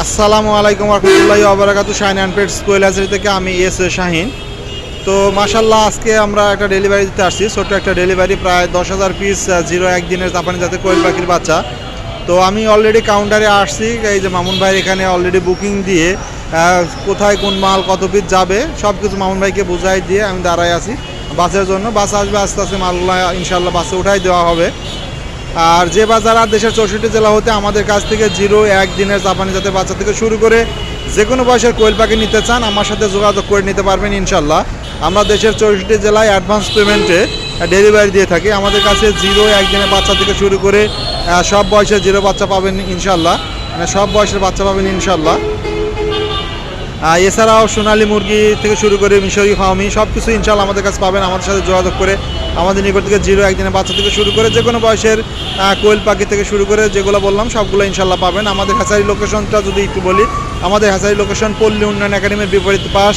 আসসালামু আলাইকুম রহমতুল্লাহি ওয়া বারাকাতুহু। শাহিন অ্যান্ড পেটস কোয়েলাজারি থেকে আমি শাহিন। তো মাশাল্লাহ আজকে আমরা একটা ডেলিভারি দিতে আসছি, ছোট্ট একটা ডেলিভারি, প্রায় 10,000 পিস 01 দিনের জাপানি জাতের কোয়েল পাখির বাচ্চা। তো আমি অলরেডি কাউন্টারে আসছি, এই যে মামুন ভাই এখানে অলরেডি বুকিং দিয়ে কোথায় কোন মাল কত পিস যাবে সব কিছু মামুন ভাইকে বুঝাই দিয়ে আমি দাঁড়ায় আছি বাসের জন্য। বাস আসবে, আস্তে আস্তে মালগুলো ইনশাল্লাহ বাসে উঠাই দেওয়া হবে। আর যে বাজার দেশের 64 জেলা হতে আমাদের কাছ থেকে 01 দিনের জাপানি জাতের বাচ্চা থেকে শুরু করে যে কোনো বয়সের কোয়েল পাখি নিতে চান আমার সাথে যোগাযোগ করে নিতে পারবেন ইনশাল্লাহ। আমরা দেশের 64 জেলায় অ্যাডভান্স পেমেন্টে ডেলিভারি দিয়ে থাকি। আমাদের কাছে 01 দিনের বাচ্চা থেকে শুরু করে সব বয়সের জিরো বাচ্চা পাবেন ইনশাল্লাহ, মানে সব বয়সের বাচ্চা পাবেন ইনশাল্লাহ। এছাড়াও সোনালী মুরগি থেকে শুরু করে মিশরি ফার্মি সব কিছু ইনশাল্লাহ আমাদের কাছে পাবেন। আমাদের সাথে যোগাযোগ করে আমাদের নিকট থেকে 01 দিনের বাচ্চা থেকে শুরু করে যে কোনো বয়সের কোয়েল পাখি থেকে শুরু করে যেগুলো বললাম সবগুলো ইনশাল্লাহ পাবেন। আমাদের হ্যাচারি লোকেশনটা যদি একটু বলি, আমাদের হ্যাচারি লোকেশন পল্লী উন্নয়ন একাডেমির বিপরীত পাশ,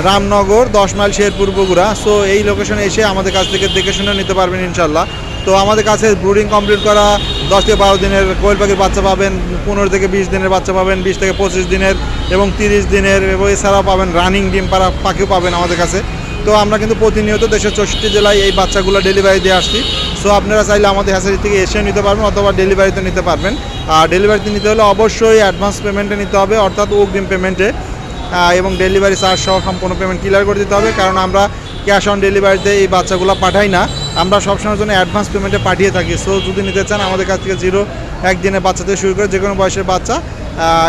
রামনগর, 10 মাইল শেরপুর বগুড়া। সো এই লোকেশনে এসে আমাদের কাছ থেকে দেখে শুনে নিতে পারবেন ইনশাল্লাহ। তো আমাদের কাছে ব্রুডিং কমপ্লিট করা 10 থেকে 12 দিনের কোয়েল পাখির বাচ্চা পাবেন, 15 থেকে 20 দিনের বাচ্চা পাবেন, 20 থেকে 25 দিনের এবং 30 দিনের, এবং এছাড়াও পাবেন রানিং ডিম পাড়া পাখিও পাবেন আমাদের কাছে। তো আমরা কিন্তু প্রতিনিয়ত দেশের 64 জেলায় এই বাচ্চাগুলো ডেলিভারি দিয়ে আসছি। সো আপনারা চাইলে আমাদের হ্যাচারি থেকে এসে নিতে পারবেন অথবা ডেলিভারিতে নিতে পারবেন। আর ডেলিভারিতে নিতে হলে অবশ্যই অ্যাডভান্স পেমেন্টে নিতে হবে, অর্থাৎ অগ্রিম পেমেন্টে, এবং ডেলিভারি চার্জ সহ সম্পূর্ণ পেমেন্ট ক্লিয়ার করে দিতে হবে। কারণ আমরা ক্যাশ অন ডেলিভারিতে এই বাচ্চাগুলো পাঠাই না, আমরা সবসময়ের জন্য অ্যাডভান্স পেমেন্টে পাঠিয়ে থাকি। সো যদি নিতে চান আমাদের কাছ থেকে 01 দিনের বাচ্চা থেকে শুরু করে যে কোনো বয়সের বাচ্চা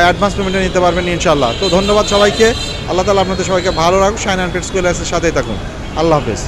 অ্যাডভান্স পেমেন্টে নিতে পারবেন ইনশাল্লাহ। তো ধন্যবাদ সবাইকে, আল্লাহ তাআলা আপনাদের সবাইকে ভালো রাখুন। শাহিন অ্যান্ড পেটস কোয়েলার্সের সাথেই থাকুন। আল্লাহ হাফেজ।